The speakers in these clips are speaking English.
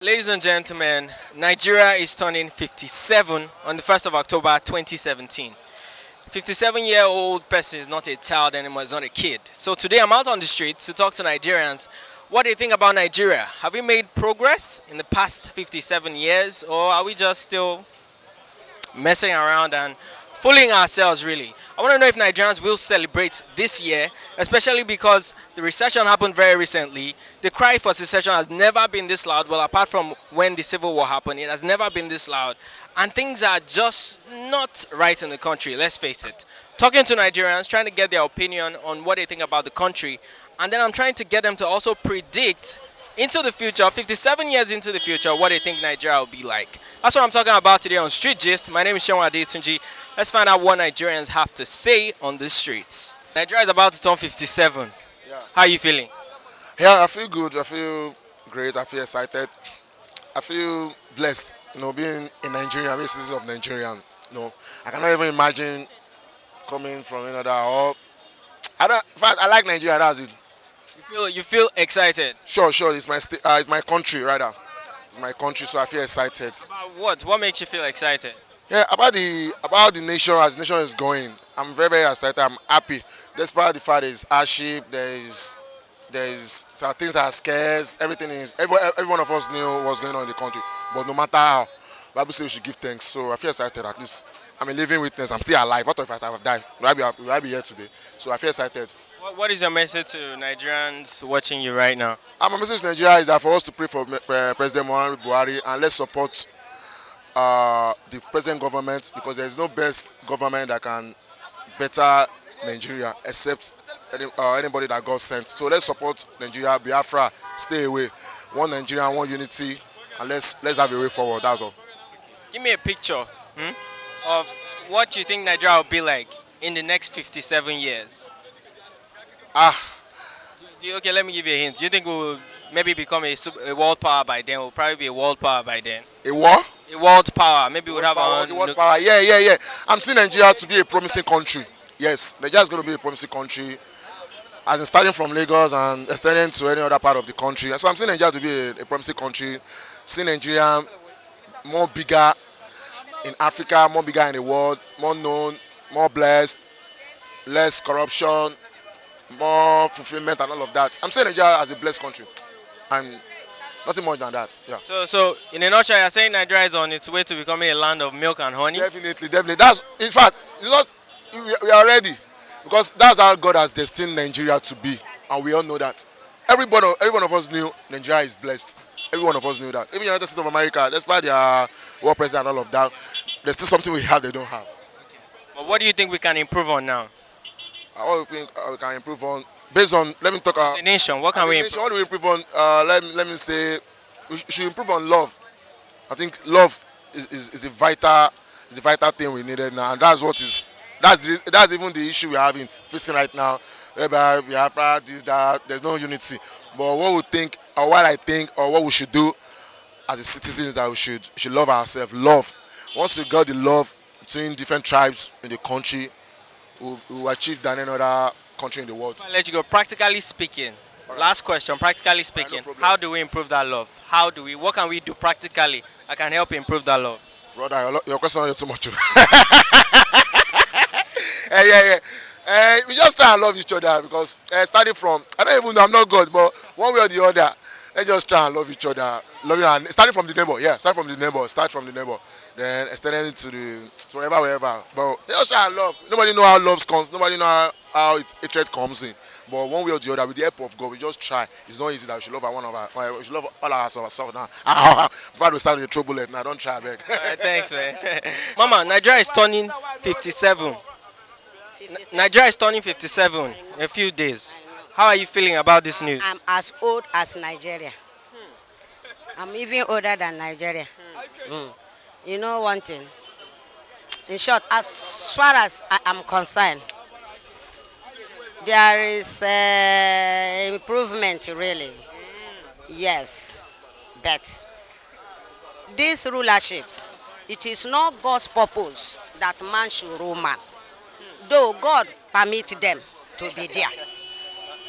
Ladies and gentlemen, Nigeria is turning 57 on the 1st of October 2017. 57-year-old person is not a child anymore, it's not a kid. So today I'm out on the streets to talk to Nigerians what they think about Nigeria. Have we made progress in the past 57 years, or are we just still messing around and fooling ourselves, really? I want to know if Nigerians will celebrate this year, especially because the recession happened very recently. The cry for secession has never been this loud. Well, apart from when the Civil War happened, it has never been this loud. And things are just not right in the country, let's face it. Talking to Nigerians, trying to get their opinion on what they think about the country, and then I'm trying to get them to also predict into the future, 57 years into the future, what they think Nigeria will be like. That's what I'm talking about today on Street Gist. My name is Shenwa Adetunji. Let's find out what Nigerians have to say on the streets. Nigeria is about to turn 57. Yeah. How are you feeling? Yeah, I feel good. I feel great. I feel excited. I feel blessed. Being in Nigeria, being a citizen of Nigeria. I cannot even imagine coming from another. Or in fact, I like Nigeria. That's it. You feel excited? Sure. It's my country, rather. It's my country, so I feel excited. About what? What makes you feel excited? Yeah, about the nation as the nation is going. I'm very very excited. I'm happy. Despite the fact there's hardship, there's some things that are scarce. Everything is every one of us knew what's going on in the country. But no matter how, Bible says we should give thanks. So I feel excited. At least I'm a living witness. I'm still alive. What if I have died? Will I be here today? So I feel excited. What is your message to Nigerians watching you right now? My message to Nigeria is that for us to pray for President Muhammadu Buhari and let's support the present government because there is no best government that can better Nigeria except anybody that God sent. So let's support Nigeria, Biafra, stay away. One Nigeria, one unity, and let's have a way forward. That's all. Give me a picture of what you think Nigeria will be like in the next 57 years. Okay, let me give you a hint. Do you think we will maybe become a world power by then? We'll probably be a world power by then. A what? A world power. Maybe we'll have our own. World power. Yeah. I'm seeing Nigeria to be a promising country. Yes, Nigeria is going to be a promising country. As in starting from Lagos and extending to any other part of the country. So I'm seeing Nigeria to be a promising country. Seeing Nigeria more bigger in Africa, more bigger in the world, more known, more blessed, less corruption, more fulfillment and all of that. I'm saying Nigeria as a blessed country. And nothing more than that. Yeah. So in a nutshell, you're saying Nigeria is on its way to becoming a land of milk and honey? Definitely. That's in fact, we are ready. Because that's how God has destined Nigeria to be. And we all know that. Every one of us knew Nigeria is blessed. Every one of us knew that. Even the United States of America, despite their war president and all of that, there's still something we have they don't have. But what do you think we can improve on now? What we think we can improve on, based on, let me talk about the nation. What can we improve? What do we improve on? Let me say, we should improve on love. I think love is a vital thing we needed now, and that's even the issue we're having facing right now. Whereby we have this, that, there's no unity. But what we think, or what I think, or what we should do as a citizens, that we should love ourselves. Love. Once we got the love between different tribes in the country, we'll achieve than any other country in the world. I'll let you go. Practically speaking, last question. Practically speaking, how do we improve that love? What can we do practically that can help improve that love? Brother, your question is too much. Yeah. We just try and love each other because starting from, I don't even know, I'm not God, but one way or the other, let's just try and love each other. And starting from the neighbor, start from the neighbor. Then extending it to wherever. But just try and love. Nobody know how love comes. Nobody know how hatred comes in. But one way or the other, with the help of God, we just try. It's not easy that we should love we should love all ourselves now. Before we start with the trouble, now don't try back. Thanks, man. Mama, Nigeria is turning 57. Nigeria is turning 57 in a few days. How are you feeling about this news? I'm as old as Nigeria. I'm even older than Nigeria. You know one thing. In short, as far as I am concerned, there is improvement really. Yes. But this rulership, it is not God's purpose that man should rule man. Though God permit them to be there.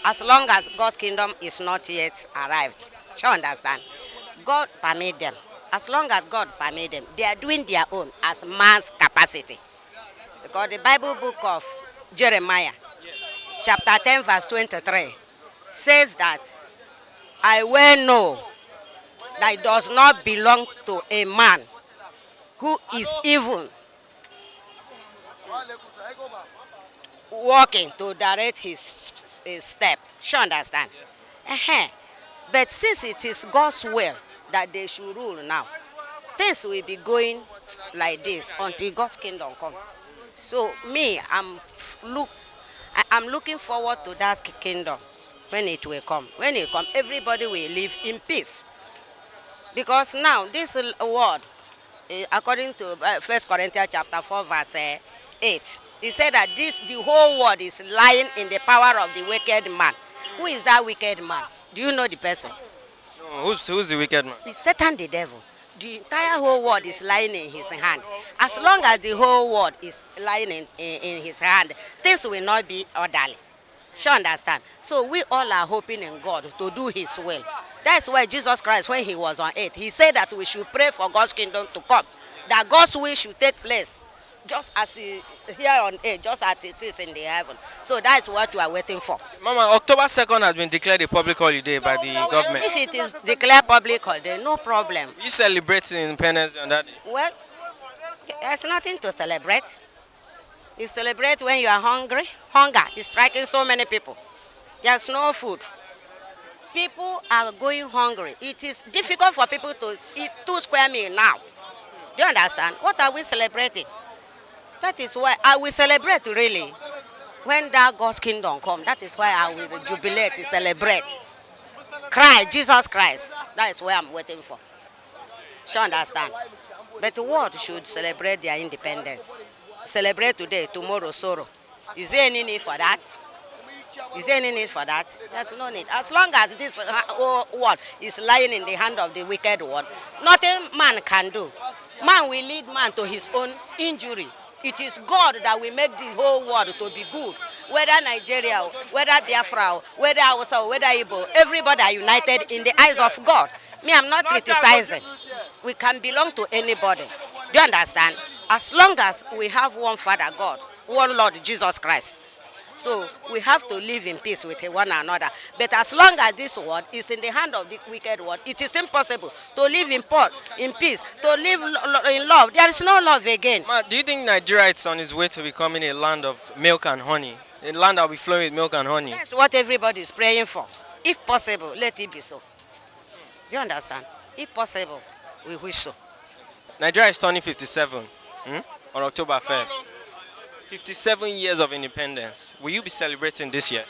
As long as God's kingdom is not yet arrived. Do you understand? God permit them. As long as God permit them, they are doing their own as man's capacity. Because the Bible book of Jeremiah, chapter 10, verse 23, says that I well know that it does not belong to a man who is even walking to direct his step. Sure understand? Uh-huh. But since it is God's will that they should rule now, things will be going like this until God's kingdom come. So me, I'm looking forward to that kingdom when it will come. When it come, everybody will live in peace. Because now this world, according to 1 Corinthians chapter 4 verse 8, he said that the whole world is lying in the power of the wicked man. Who is that wicked man? Do you know the person? No, who's the wicked man? It's Satan the devil. The entire whole world is lying in his hand. As long as the whole world is lying in his hand, things will not be orderly. Sure understand? So we all are hoping in God to do his will. That's why Jesus Christ, when he was on earth, he said that we should pray for God's kingdom to come. That God's will should take place. Just as here on earth, just as it is in the heaven. So that's what we are waiting for. Mama, October 2nd has been declared a public holiday by the government. If it is declared public holiday, no problem. You celebrate independence on that day? Well, there's nothing to celebrate. You celebrate when you are hungry. Hunger is striking so many people. There's no food. People are going hungry. It is difficult for people to eat 2 square meals now. Do you understand? What are we celebrating? That is why I will celebrate really. When that God's kingdom comes, that is why I will jubilate, celebrate. Cry, Jesus Christ. That is where I'm waiting for. You understand? But the world should celebrate their independence. Celebrate today, tomorrow sorrow. Is there any need for that? Is there any need for that? There's no need. As long as this whole world is lying in the hand of the wicked world, nothing man can do. Man will lead man to his own injury. It is God that will make the whole world to be good. Whether Nigeria, whether Biafra, whether Hausa, whether Igbo, everybody are united in the eyes of God. Me, I'm not criticizing. We can belong to anybody. Do you understand? As long as we have one Father God, one Lord Jesus Christ. So we have to live in peace with one another. But as long as this world is in the hand of the wicked world, it is impossible to live in peace, to live in love. There is no love again. Ma, do you think Nigeria is on its way to becoming a land of milk and honey? A land that will be flowing with milk and honey? That's what everybody is praying for. If possible, let it be so. Do you understand? If possible, we wish so. Nigeria is turning 57 on October 1st. 57 years of independence. Will you be celebrating this year?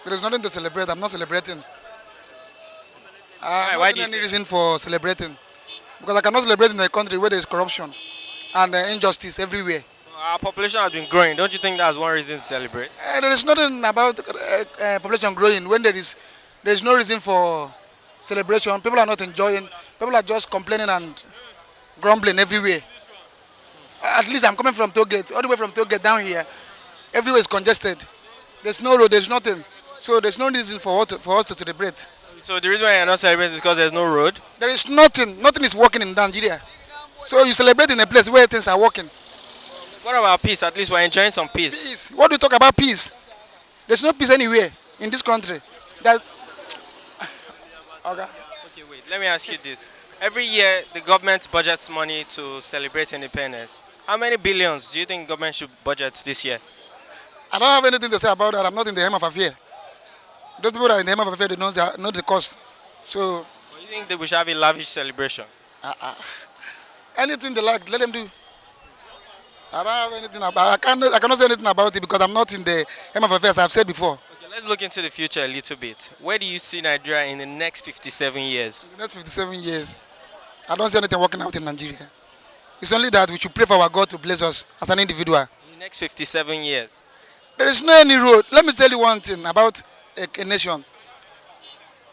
There is nothing to celebrate. I'm not celebrating. Why do you any say? reason for celebrating? Because I cannot celebrate in a country where there is corruption and injustice everywhere. Our population has been growing. Don't you think that's one reason to celebrate? There is nothing about population growing when there is no reason for celebration. People are not enjoying. People are just complaining and grumbling everywhere. At least I'm coming from Tollgate, all the way from Tollgate down here. Everywhere is congested. There's no road, there's nothing. So there's no reason for us to celebrate. So the reason why you're not celebrating is because there's no road? There is nothing. Nothing is working in Nigeria. So you celebrate in a place where things are working. What about peace? At least we're enjoying some peace. Peace. What do you talk about peace? There's no peace anywhere in this country. Okay. Okay, wait. Let me ask you this. Every year, the government budgets money to celebrate independence. How many billions do you think government should budget this year? I don't have anything to say about that. I'm not in the hem of affair. Those people that are in the hem of affair, they know the cost. So, Or you think that we should have a lavish celebration? anything they like, let them do. I don't have anything about. I cannot say anything about it because I'm not in the hem of affairs. I've said before. Okay, let's look into the future a little bit. Where do you see Nigeria in the next 57 years? In the next 57 years, I don't see anything working out in Nigeria. It's only that we should pray for our God to bless us as an individual. In the next 57 years. There is no any road. Let me tell you one thing about a nation.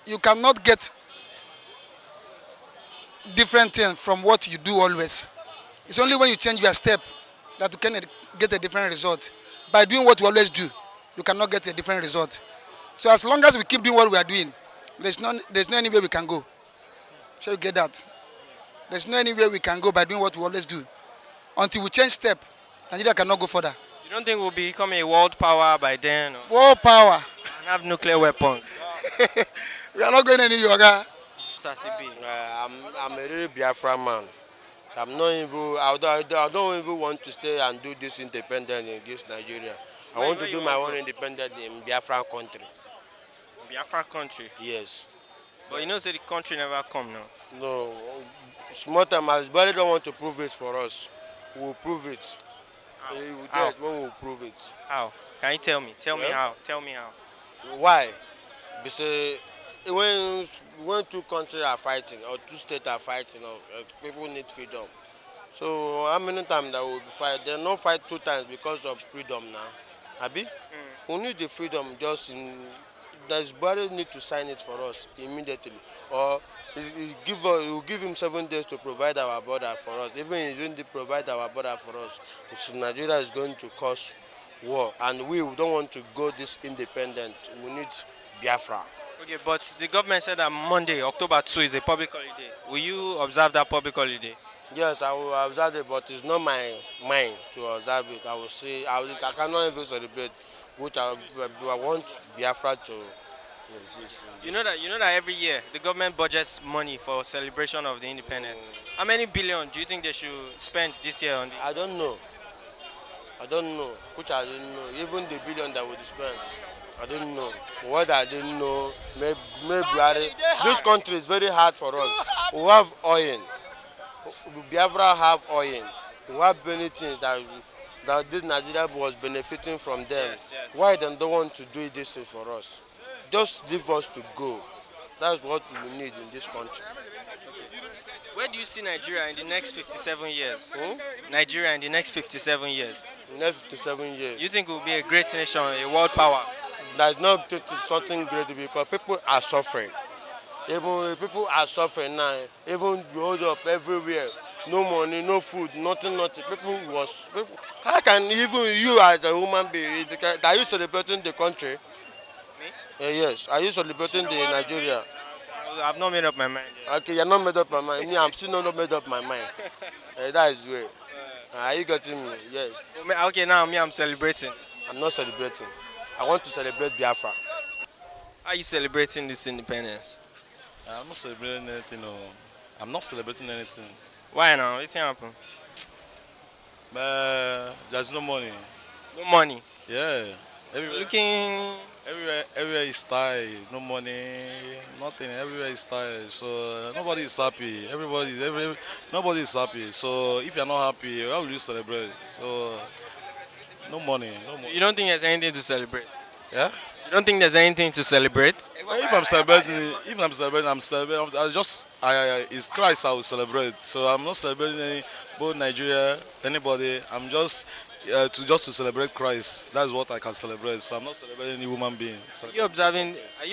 You cannot get different things from what you do always. It's only when you change your step that you can get a different result. By doing what you always do, you cannot get a different result. So as long as we keep doing what we are doing, there's no any way we can go. Shall you get that? There's no anywhere we can go by doing what we always do. Until we change step, Nigeria cannot go further. You don't think we'll become a world power by then, or World power. and have nuclear weapons? We are not going any yoga. Sasibi. I'm a really Biafra man. So I'm not even. I don't even want to stay and do this independent in this Nigeria. I want where to you do my want own to? independent in Biafra country. Biafra country. Yes. But you know, say the country never come now. No. Small time as body don't want to prove it for us. We'll prove it. We will How? get when we prove it. How? Can you tell me? Tell me Yeah. how. Tell me how. Why? Because when two countries are fighting or two states are fighting, people need freedom. So how many times that will fight? They not fight two times because of freedom now. Abi? We need the freedom just in. There's body need to sign it for us immediately, or we'll give him 7 days to provide our border for us. Even if he didn't provide our border for us, so Nigeria is going to cause war, and we don't want to go this independent. We need Biafra. Okay, but the government said that Monday, October 2, is a public holiday. Will you observe that public holiday? Yes, I will observe it, but it's not my mind to observe it. I will say I cannot even celebrate, which I want Biafra to exist. You know that every year the government budgets money for celebration of the independence. How many billion do you think they should spend this year on the? I don't know. I don't know. Which I don't know. Even the billion that we spend, I don't know. What I didn't know, maybe this country is very hard for us. We have oil. Biafra have oil. We have many things that this Nigeria was benefiting from them. Yes, yes. Why they don't want to do this thing for us? Just leave us to go. That's what we need in this country. Where do you see Nigeria in the next 57 years? Nigeria in the next 57 years. Next 7 years. You think we'll be a great nation, a world power? There's not something great because people are suffering. Even people are suffering now. Even you hold up everywhere. No money, no food, nothing. How can even you as a human being, are you celebrating the country? Me? Yes. Are you celebrating the Nigeria? I've not made up my mind yet. Okay, you're not made up my mind. Me, I'm still not made up my mind. That is way. Are you getting me? Yes. Okay, now I'm celebrating. I'm not celebrating. I want to celebrate Biafra. How are you celebrating this independence? I'm not celebrating anything. No. I'm not celebrating anything. Why now? What's happened? But there's no money. No money. Yeah. Everywhere is tight. No money. Nothing. Everywhere is tight. So nobody is happy. Nobody is happy. So if you're not happy, how will you celebrate? So no money. No money. You don't think there's anything to celebrate? Yeah. You don't think there's anything to celebrate? If I'm celebrating. It's Christ I will celebrate. So I'm not celebrating both Nigeria, anybody. I'm just to celebrate Christ. That's what I can celebrate. So I'm not celebrating any human being. So, Are you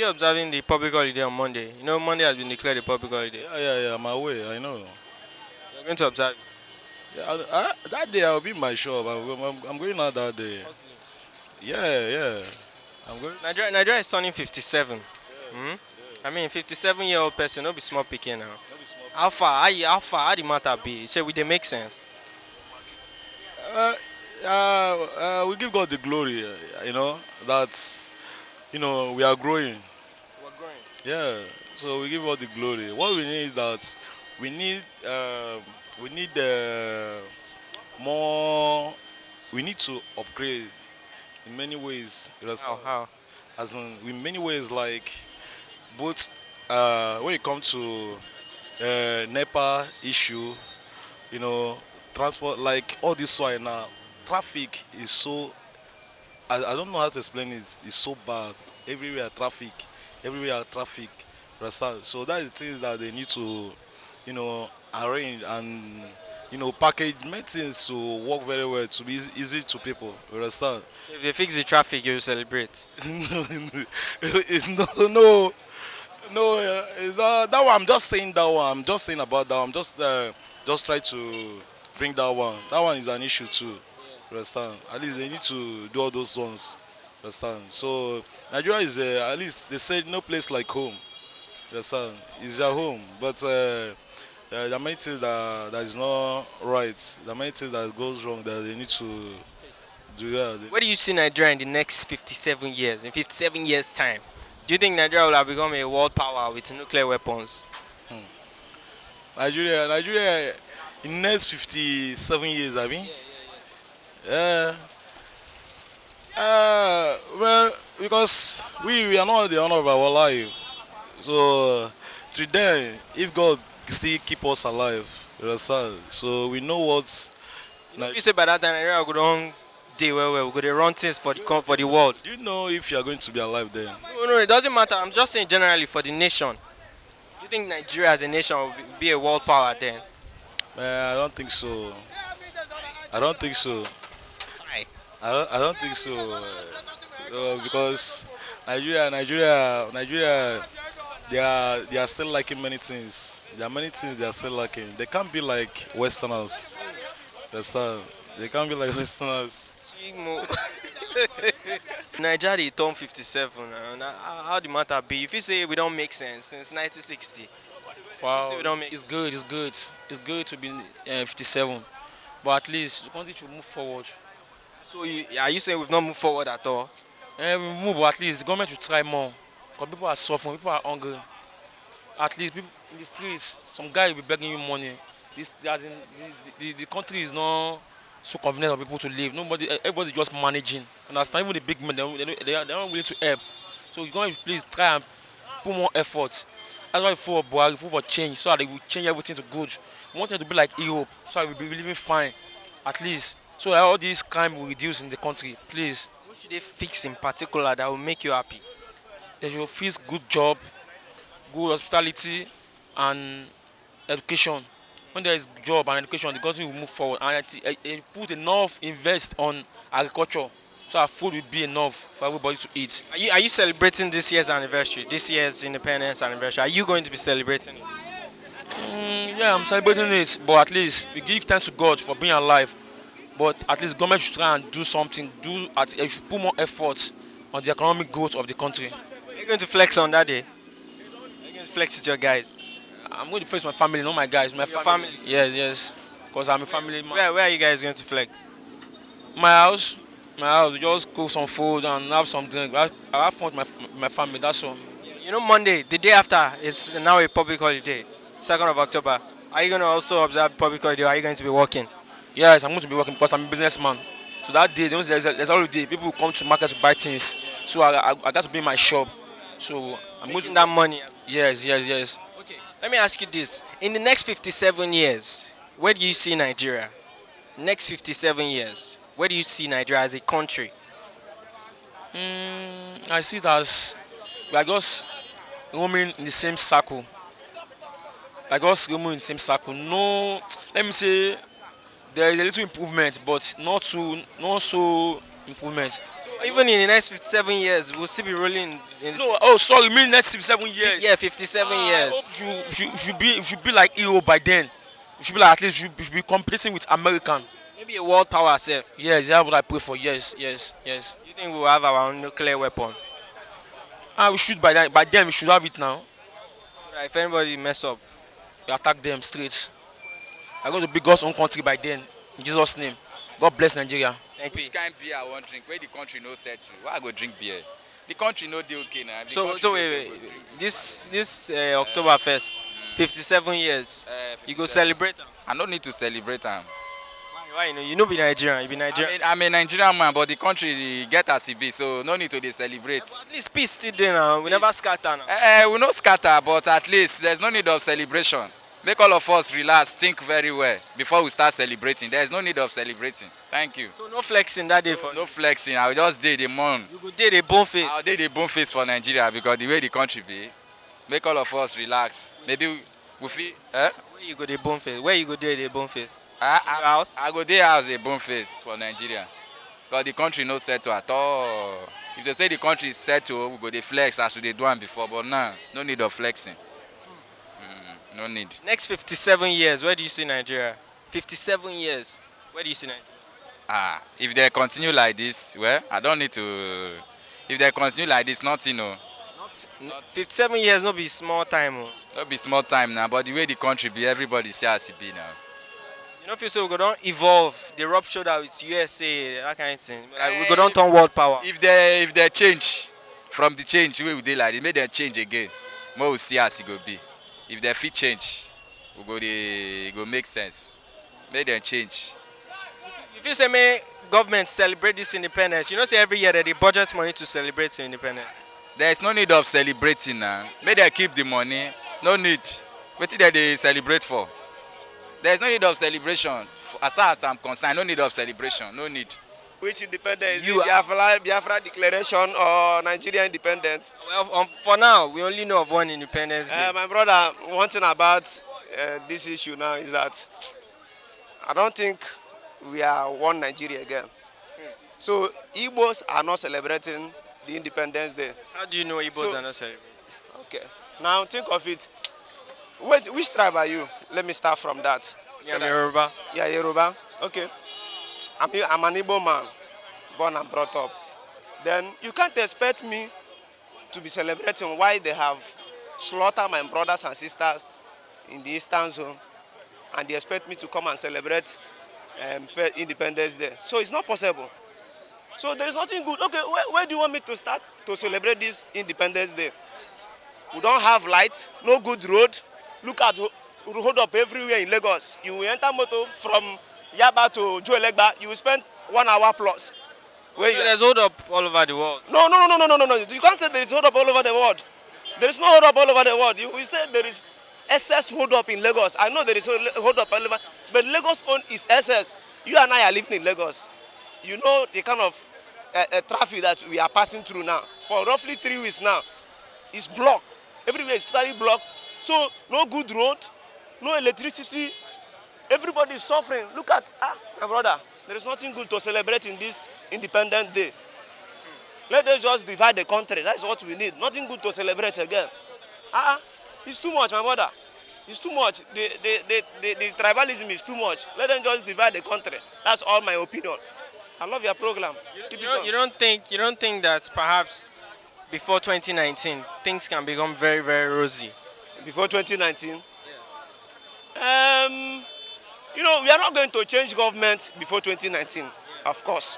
observing the public holiday on Monday? You know Monday has been declared a public holiday. yeah. I'm away. I know. You're going to observe. Yeah, that day I'll be in my shop. I'm going out that day. Yeah. I'm going. Nigeria is turning 57. I mean, 57-year-old person, no be small picking now. How far the matter be? Say, will they make sense? We give God the glory. That we are growing. We're growing. Yeah. So we give God the glory. What we need is that we need more. We need to upgrade in many ways. How? As in many ways, like both when it comes to NEPA issue, transport, like all this right now, traffic is so. I don't know how to explain it. It's so bad. Everywhere traffic. Understand? So that is things that they need to, arrange and package make things to work very well to be easy to people. You understand? So if they fix the traffic, you celebrate. It's no. It's that one. I'm just saying that one. I'm just saying about that one. I'm just try to bring that one. That one is an issue too. You understand? At least they need to do all those ones. You understand? So Nigeria is at least they say no place like home. Yes, sir. It's their home, but there are many things that is not right. There are many things that goes wrong that they need to do. Yeah, Where do you see Nigeria in the next 57 years? In 57 years' time, do you think Nigeria will have become a world power with nuclear weapons? Nigeria, in the next 57 years, I mean, yeah, well, because we are not the honor of our life, so to them, if God still keep us alive, you understand? So we know what's If you say by that time Nigeria go don dey well, we go dey run things for for the world. Do you know if you are going to be alive then? No, it doesn't matter. I'm just saying generally for the nation. Do you think Nigeria as a nation will be a world power then? I don't think so. I don't think so. Why? I don't think so. Because Nigeria, they are still lacking many things. There are many things they are still lacking. They can't be like Westerners. That's all. They can't be like Westerners. Chimo. Nigeria dey turn 57 and how the matter be? If you say we don't make sense since 1960. Wow, we don't make it's good, it's good. It's good to be 57. But at least the country should move forward. So are you saying we've not moved forward at all? We move, but at least the government should try more. Because people are suffering, people are hungry. At least people in the streets, some guy will be begging you money. As in, the country is not so convenient for people to live. Everybody's just managing. Understand? Even the big men, they are not willing to help. So you're going to please try and put more effort. That's why we fought for Buhari, we fought for change, so that they will change everything to good. We want it to be like Europe, so that we'll be living fine, at least. So that all these crime will reduce in the country, please. What should they fix in particular that will make you happy? They should fix good job, good hospitality, and education. When there is job and education, the country will move forward. And put enough invest on agriculture, so our food will be enough for everybody to eat. Are you celebrating this year's anniversary, this year's independence anniversary? Are you going to be celebrating it? Yeah, I'm celebrating it, but at least we give thanks to God for being alive. But at least government should try and do something. Should put more effort on the economic growth of the country. Are you going to flex on that day? Are you going to flex with your guys? I'm going to face my family, not my guys. My family? Yes. Because I'm a family man. Where are you guys going to flex? My house. We just cook some food and have some drink. I have fun with my family, that's all. You know, Monday, the day after, it's now a public holiday, 2nd of October. Are you going to also observe public holiday or are you going to be working? Yes, I'm going to be working because I'm a businessman. So that day, there's holiday, people will come to market to buy things. So I got to be in my shop. So I'm going to that money. Yes. Okay, let me ask you this. In the next 57 years, where do you see Nigeria? Next 57 years, where do you see Nigeria as a country? I see it as we are just roaming in the same circle. Like us roaming in the same circle. No, let me say there is a little improvement, but not so improvement. So even in the next 57 years, we'll still be rolling in No, oh sorry, you mean next 57 years? Yeah, 57 years. I hope you should be like Europe by then. You should be like, at least you should be competing with American. Maybe a world power self. Yes, that's what I pray for. Yes. You think we'll have our own nuclear weapon? We should by then. By then we should have it now. So that if anybody mess up, We attack them straight. I'm going to be God's own country by then. In Jesus' name. God bless Nigeria. thank you. Which kind beer I wan drink wey the country no settle? Why I go drink beer? The country no dey okay na. So wait. This October 1st, 57 years, you go celebrate am? I no need to celebrate am. Why you know be Nigerian, you be Nigerian. I'm a Nigerian man, but the country get as e be, so no need to dey celebrate. At least peace still there now. We never scatter now. We no scatter, but at least there's no need of celebration. Make all of us relax, think very well before we start celebrating. There's no need of celebrating. Thank you. So no flexing that day for No flexing. I will just dey the mourn. you go dey the bone face. I will dey the bone face for Nigeria because the way the country be, make all of us relax. Maybe we fit. Where you go the bone face? Where you go dey the bone face? House? I go dey house a bone face for Nigeria because the country no settle at all. If they say the country is settle, we go dey flex as we dey do am before, but now no need of flexing. No need. Next 57 years, where do you see Nigeria? 57 years, where do you see Nigeria? If they continue like this, well, I don't need to. If they continue like this, nothing, no. 57 years no be small time. Oh. No be small time now, but the way the country be, everybody see as it be now. You know, feel so we go don evolve, the rub shoulder with USA, that kind of thing. Like we go Eh, don turn world power. If they change from the change wey we dey like, make them change again. More we see as it go be. If they fit change, e go make sense. Make them change. You feel say make government celebrate this independence? You know, say every year that they budget money to celebrate independence. There is no need of celebrating now. Make them keep the money. No need. Wetin dem dey celebrate for? There is no need of celebration. As far as I'm concerned, no need of celebration. No need. Which independence? You Biafra Declaration or Nigerian independence? Well, for now, we only know of one independence day. My brother, one thing about this issue now is that I don't think we are one Nigeria again. So Igbos are not celebrating the Independence Day. How do you know Igbos are not celebrating? Okay. Now think of it. Which tribe are you? Let me start from that. Yeah, Yoruba. Yeah, Yoruba. Okay. I'm an Igbo man, born and brought up. Then you can't expect me to be celebrating why they have slaughtered my brothers and sisters in the Eastern Zone, and they expect me to come and celebrate Independence Day. So it's not possible. So there is nothing good. Okay, where do you want me to start to celebrate this Independence Day? We don't have light, no good road. Look at hold up everywhere in Lagos. You will enter motor from Yaba to Joelegba, you will spend 1 hour plus. There's hold up all over the world. No. You can't say there is hold up all over the world. There is no hold up all over the world. You say there is excess hold up in Lagos. I know there is hold up all over, but Lagos own is excess. You and I are living in Lagos. You know the kind of traffic that we are passing through now. For roughly 3 weeks now, it's blocked. Everywhere is totally blocked. So no good road, no electricity. Everybody is suffering. Look at my brother. There is nothing good to celebrate in this Independence Day. Let us just divide the country. That's what we need. Nothing good to celebrate again. It's too much, my brother. It's too much. The tribalism is too much. Let them just divide the country. That's all my opinion. I love your program. You don't think that perhaps before 2019 things can become very, very rosy? Before 2019? Yes. You know, we are not going to change government before 2019, of course.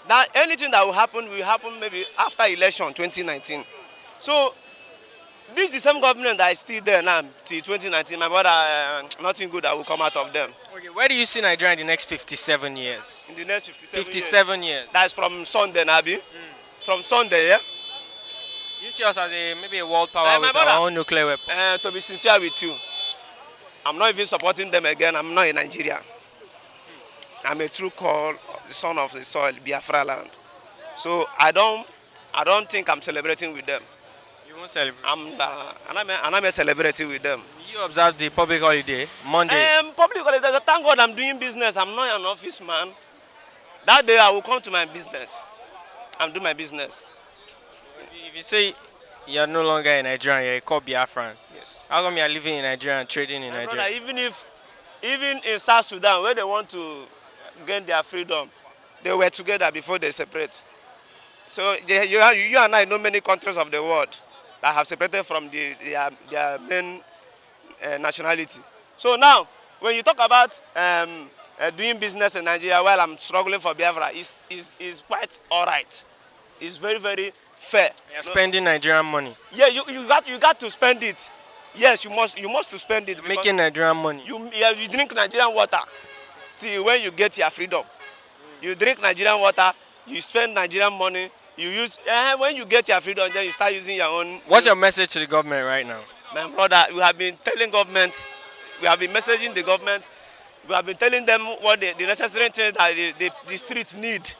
That anything that will happen maybe after election 2019. So this is the same government that is still there now till 2019. My brother, nothing good that will come out of them. Okay, where do you see Nigeria in the next 57 years? In the next 57 years. That's from Sunday, Nabi. From Sunday, yeah. You see us as maybe a world power with our own nuclear weapon. To be sincere with you, I'm not even supporting them again. I'm not in Nigeria. I'm a true call, the son of the soil, Biafra land. So I don't think I'm celebrating with them. You won't celebrate? I'm celebrating with them. You observe the public holiday, Monday? Public holiday, thank God I'm doing business. I'm not an office man. That day I will come to my business. I'm doing my business. If you say you're no longer in Nigeria, you're a called Biafran. Yes. How come you're living in Nigeria and trading in My Nigeria? brother, even in South Sudan, where they want to gain their freedom, they were together before they separate. So you and I know many countries of the world that have separated from their main nationality. So now, when you talk about doing business in Nigeria while I'm struggling for Biafra, is quite all right. It's very, very fair. You're spending Nigerian money. Yeah, you got to spend it. Yes, you must to spend it. Making Nigerian money. You drink Nigerian water till when you get your freedom. You drink Nigerian water, you spend Nigerian money, you use when you get your freedom, then you start using your own. What's your message to the government right now? My brother, we have been telling government, we have been messaging the government, we have been telling them what the necessary things that the streets need.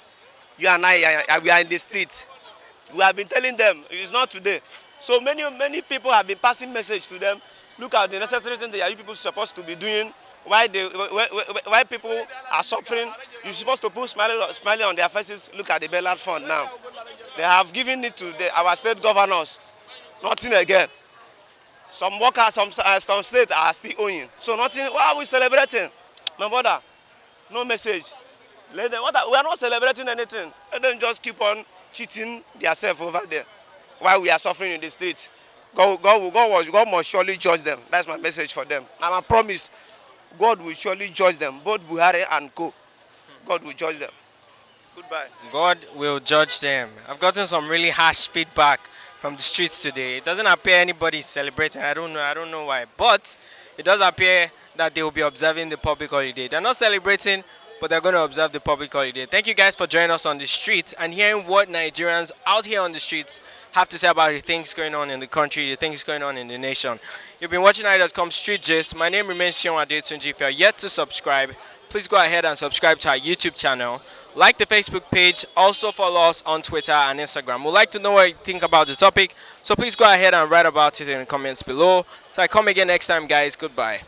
You and I, we are in the street. We have been telling them, it's not today. So many people have been passing message to them. Look at the necessary things that you people supposed to be doing. Why people are suffering, you're supposed to put smiling on their faces. Look at the bailout fund now. They have given it to our state governors. Nothing again. Some workers, some states are still owing. So nothing. Why are we celebrating? My brother, no message. We are not celebrating anything. Let them just keep on cheating themselves over there. while we are suffering in the streets. God must surely judge them. That's my message for them. And I promise, God will surely judge them, both Buhari and Co. God will judge them. Goodbye. God will judge them. I've gotten some really harsh feedback from the streets today. It doesn't appear anybody is celebrating. I don't know why. But it does appear that they will be observing the public holiday. They're not celebrating, but they're going to observe the public holiday. Thank you guys for joining us on the streets and hearing what Nigerians out here on the streets have to say about the things going on in the country, the things going on in the nation. You've been watching i.com Street Gist. My name remains Shion Adetunji. If you're yet to subscribe, please go ahead and subscribe to our YouTube channel. Like the Facebook page. Also follow us on Twitter and Instagram. We'd like to know what you think about the topic, so please go ahead and write about it in the comments below. So I come again next time, guys. Goodbye.